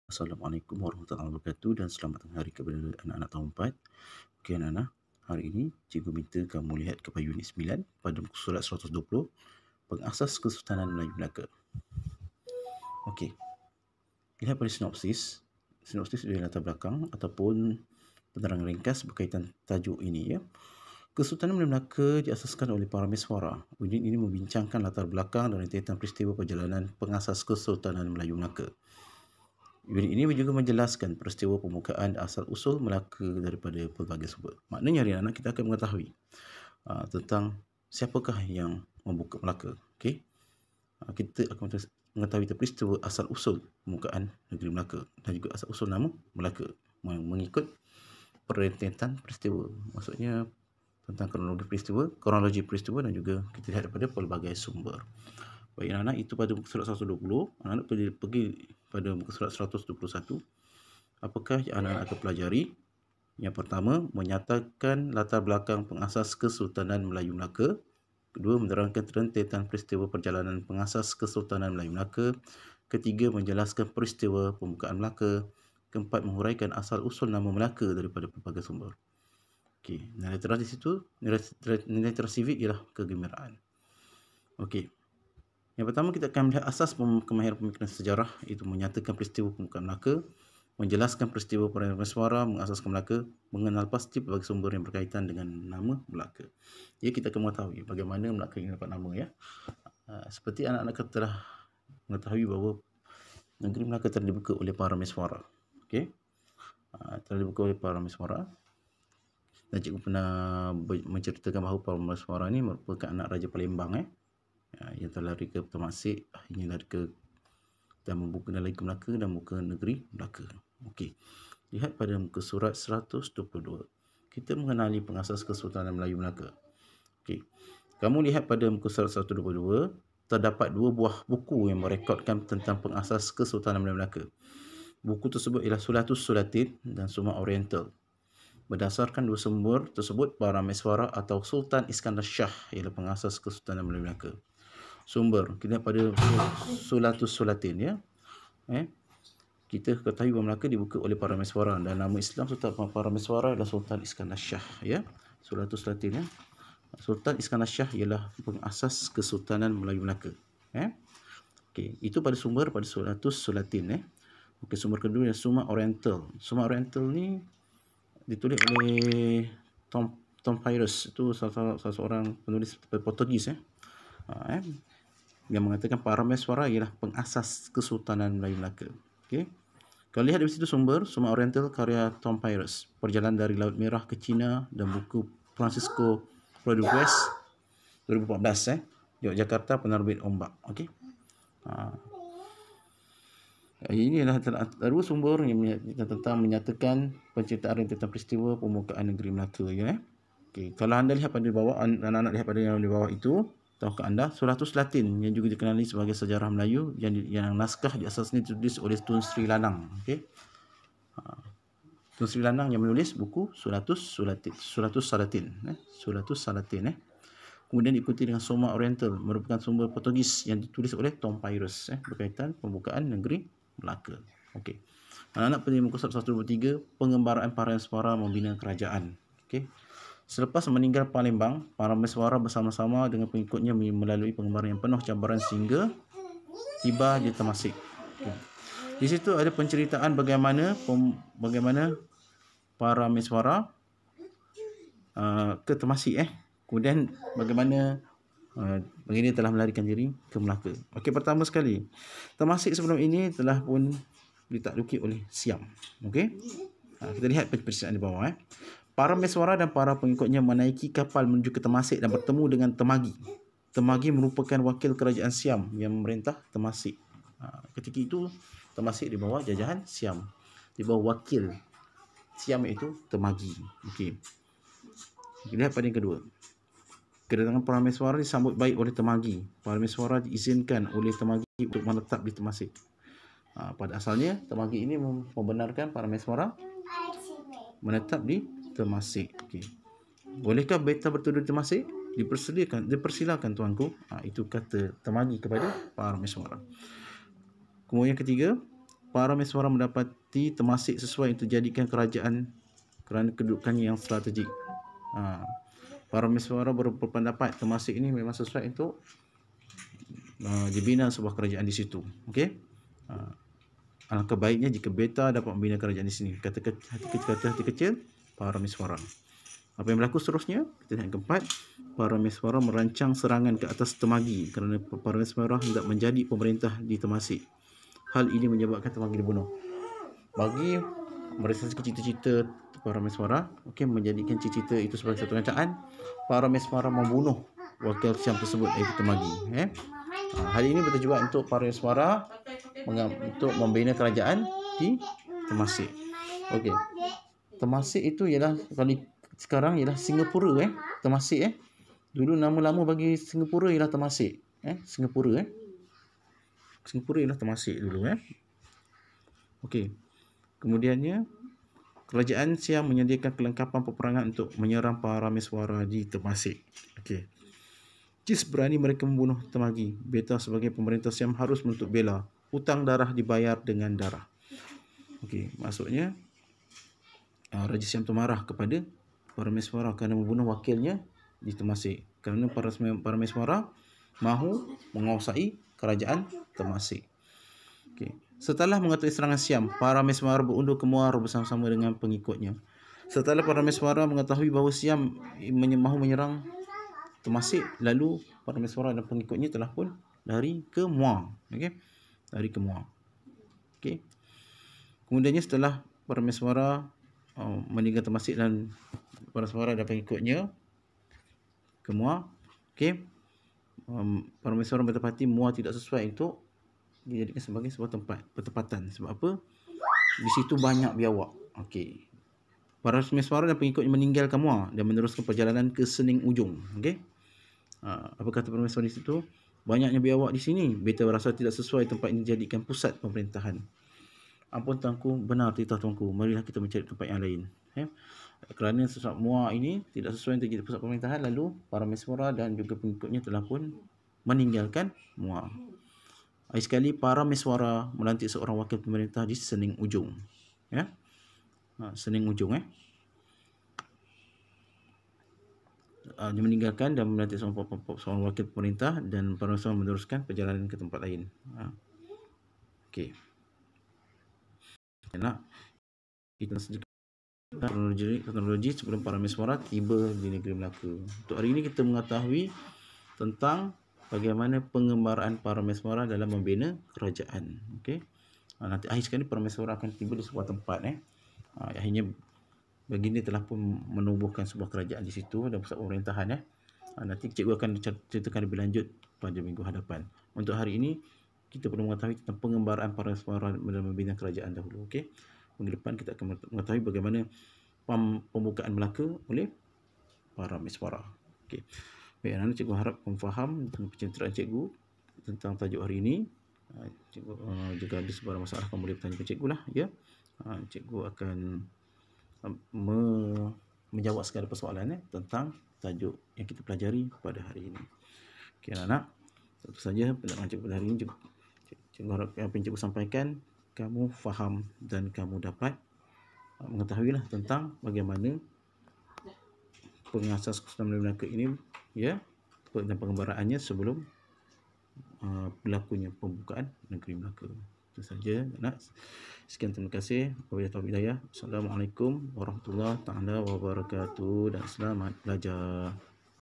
Assalamualaikum warahmatullahi wabarakatuh dan selamat hari kepada anak-anak tahun 4. Okey anak-anak, hari ini cikgu minta kamu lihat kepada unit 9 pada muka surat 120, pengasas Kesultanan Melayu Melaka. Okey, lihat pada sinopsis. Sinopsis adalah latar belakang ataupun penerangan ringkas berkaitan tajuk ini ya. Kesultanan Melayu Melaka diasaskan oleh para meswara. Unit ini membincangkan latar belakang dan rentetan peristiwa perjalanan pengasas Kesultanan Melayu Melaka. Unit ini juga menjelaskan peristiwa pembukaan asal-usul Melaka daripada pelbagai sumber. Maknanya hari anak kita akan mengetahui tentang siapakah yang membuka Melaka. Okey. Kita akan mengetahui peristiwa asal-usul pembukaan negeri Melaka dan juga asal-usul nama Melaka mengikut perentetan peristiwa. Maksudnya tentang kronologi peristiwa dan juga kita lihat daripada pelbagai sumber. Baik anak-anak, itu pada muka surat 120. Anak-anak pergi pada muka surat 121. Apakah yang anak-anak akan pelajari? Yang pertama, menyatakan latar belakang pengasas Kesultanan Melayu Melaka. Kedua, menerangkan rentetan peristiwa perjalanan pengasas Kesultanan Melayu Melaka. Ketiga, menjelaskan peristiwa pembukaan Melaka. Keempat, menguraikan asal-usul nama Melaka daripada pelbagai sumber. Okey, nilai teras di situ, nilai teras sivik ialah kegembiraan. Okey. Yang pertama, kita akan melihat asas kemahiran pemikiran sejarah, iaitu menyatakan peristiwa pembukaan Melaka, menjelaskan peristiwa perayaan meswara, mengasaskan Melaka, mengenal pasti pelbagai sumber yang berkaitan dengan nama Melaka. Jadi kita akan mengetahui bagaimana Melaka ini dapat nama ya. Seperti anak-anak telah mengetahui bahawa negeri Melaka telah dibuka oleh para meswara. Okey. Telah dibuka oleh para meswara. Dan cikgu pernah menceritakan bahawa para meswara ini merupakan anak Raja Palembang yang telah lari ke Temasek, akhirnya lari ke dan membuka lari ke Melaka dan membuka negeri Melaka. Okey. Lihat pada muka surat 122. Kita mengenali pengasas Kesultanan Melayu Melaka. Okey. Kamu lihat pada muka surat 122, terdapat dua buah buku yang merekodkan tentang pengasas Kesultanan Melayu Melaka. Buku tersebut ialah Sulatus Sulatin dan Suma Oriental. Berdasarkan dua sumber tersebut, para meswara atau Sultan Iskandar Shah ialah pengasas Kesultanan Melayu Melaka. Sumber, kita pada Sulatus Sulatin ya. Kita ketahui bahawa Melaka dibuka oleh para meswara dan nama Islam Sultan para meswara adalah Sultan Iskandar Shah ya. Sulatus Sulatin ya. Sultan Iskandar Shah ialah pengasas Kesultanan Melayu Melaka. Okey, itu pada sumber pada Sulatus Sulatin Okey, sumber kedua yang Suma Oriental. Suma Oriental ni ditulis oleh Tom Pires, itu salah seorang penulis Portugis yang mengatakan para meswara ialah pengasas Kesultanan Melayu Melaka. Okey. Kalau lihat di situ sumber Suma Oriental karya Tom Pires, Perjalanan dari Laut Merah ke China, dan buku Francisco Rodriguez 2014 Yogyakarta Penerbit Ombak. Okey. Ini adalah dua sumber yang menyatakan penceritaan tentang peristiwa pembukaan negeri Melaka ya. Okey, kalau anda lihat pada bawah, anak-anak lihat pada yang di bawah itu, tahukah anda Sulatus Latin yang juga dikenali sebagai sejarah Melayu yang naskah di asasnya ditulis oleh Tun Sri Lanang. Okey. Tun Sri Lanang yang menulis buku Sulatus Salatin. Sulatus Salatin Kemudian diikuti dengan Soma Oriental, merupakan sumber Portugis yang ditulis oleh Tom Pires berkaitan pembukaan negeri Melaka. Okey. Anak-anak pada muka surat 123, pengembaraan para meswara membina kerajaan. Okey. Selepas meninggal Palembang, para meswara bersama-sama dengan pengikutnya melalui pengembaraan yang penuh cabaran sehingga tiba di Temasek. Okay. Di situ ada penceritaan bagaimana para meswara ke Temasek kemudian bagaimana baginda telah melarikan diri ke Melaka. Okey, pertama sekali, Temasek sebelum ini telah pun ditakluki oleh Siam. Okey. Kita lihat penceritaan di bawah Para meswara dan para pengikutnya menaiki kapal menuju ke Temasek dan bertemu dengan Temagi. Temagi merupakan wakil kerajaan Siam yang memerintah Temasek. Ketika itu Temasek di bawah jajahan Siam, di bawah wakil Siam iaitu Temagi. Okey. Lihat pada yang kedua. Kedatangan para meswara disambut baik oleh Temagi. Para meswara diizinkan oleh Temagi untuk menetap di Temasek. Pada asalnya Temagi ini membenarkan para meswara menetap di Temasek. Okey. Bolehkah beta berteduh di Temasek? Dipersilakan tuanku. Itu kata Temagi kepada para meswara. Kemudian ketiga, para meswara mendapati Temasek sesuai untuk jadikan kerajaan kerana kedudukannya yang strategik. Para meswara berpendapat Temasek ini memang sesuai untuk dibina sebuah kerajaan di situ. Okey. Alangkah baiknya jika beta dapat membina kerajaan di sini. Kata hati kecil para meswara. Apa yang berlaku seterusnya? Kita lihat yang keempat. Para meswara merancang serangan ke atas Temagi kerana para meswara hendak menjadi pemerintah di Temasek. Hal ini menyebabkan Temagi dibunuh. Bagi berdasarkan cita-cita para meswara, menjadikan cita-cita itu sebagai satu rancangan, para meswara membunuh wakil Syam tersebut, iaitu Temagi. Hal ini bertujuan untuk para meswara untuk membina kerajaan di Temasek. Okey. Temasek itu ialah kalau sekarang ialah Singapura Temasek Dulu nama lama bagi Singapura ialah Temasek. Singapura ialah Temasek dulu Okey. Kemudiannya kerajaan Siam menyediakan kelengkapan peperangan untuk menyerang para meswara di Temasek. Okey. Cis berani mereka membunuh Temagi. Beta sebagai pemerintah Siam harus menuntut bela. Hutang darah dibayar dengan darah. Okey, maksudnya Raja Siam tu marah kepada para meswara kerana membunuh wakilnya di Temasek. Kerana para meswara mahu menguasai kerajaan Temasek. Okey. Setelah mengetahui serangan Siam, para meswara berundur ke Muar bersama-sama dengan pengikutnya. Setelah para meswara mengetahui bahawa Siam mahu menyerang Temasek, lalu para meswara dan pengikutnya telah pun lari ke Muar. Okey. Lari ke Muar. Okey. Kemudiannya setelah para meswara meninggal Temasek dan para meswara dan pengikutnya ke Muar, okey. Para meswara mendapati Muar tidak sesuai untuk dijadikan sebagai sebuah tempat pertempatan. Sebab apa? Di situ banyak biawak. Okey. Para meswara dan pengikutnya meninggalkan Muar dan meneruskan perjalanan ke Sening Ujung. Okey. Apa kata para meswara di situ? Banyaknya biawak di sini. Beta rasa tidak sesuai tempat ini dijadikan pusat pemerintahan. Ampun tuanku, benar titah tuanku. Marilah kita mencari tempat yang lain. Kerana sesuatu Muar ini tidak sesuai untuk jadi pusat pemerintahan, lalu para meswara dan juga pengikutnya telah pun meninggalkan Muar. Akhir sekali para meswara melantik seorang wakil pemerintah di Sening Ujung. Sening Ujung dia meninggalkan dan melantik seorang wakil pemerintah dan para meswara meneruskan perjalanan ke tempat lain. Okey. Nak kita sedikit teknologi sebelum para meswara tiba di negeri Melaka. Untuk hari ini kita mengetahui tentang bagaimana pengembaraan para meswara dalam membina kerajaan. Okey. Nanti akhir sekali para meswara akan tiba di sebuah tempat akhirnya baginda telah pun menubuhkan sebuah kerajaan di situ dan pusat pemerintahan Nanti cikgu akan ceritakan lebih lanjut pada minggu hadapan. Untuk hari ini kita perlu mengetahui tentang pengembaraan para meswara dalam membina kerajaan dahulu. Okey. Minggu depan kita akan mengetahui bagaimana pembukaan Melaka oleh para meswara. Okey. Baik, anak-anak, cikgu harap faham dengan penceritaan cikgu tentang tajuk hari ini. Cikgu jika ada sebarang masalah kamu boleh bertanya kepada cikgu lah ya. Cikgu akan menjawab segala persoalan tentang tajuk yang kita pelajari pada hari ini. Okey anak-anak, itu saja pendengaran cikgu pada hari ini. Cikgu harap apa yang cikgu sampaikan kamu faham dan kamu dapat mengetahuilah tentang bagaimana pengasas Kesultanan Melaka ini dan pengembaraannya sebelum berlakunya pembukaan negeri Melaka. Itu saja anak. Sekian, terima kasih. Wabillahi taufiq hidayah. Assalamualaikum warahmatullahi taala wabarakatuh dan selamat belajar.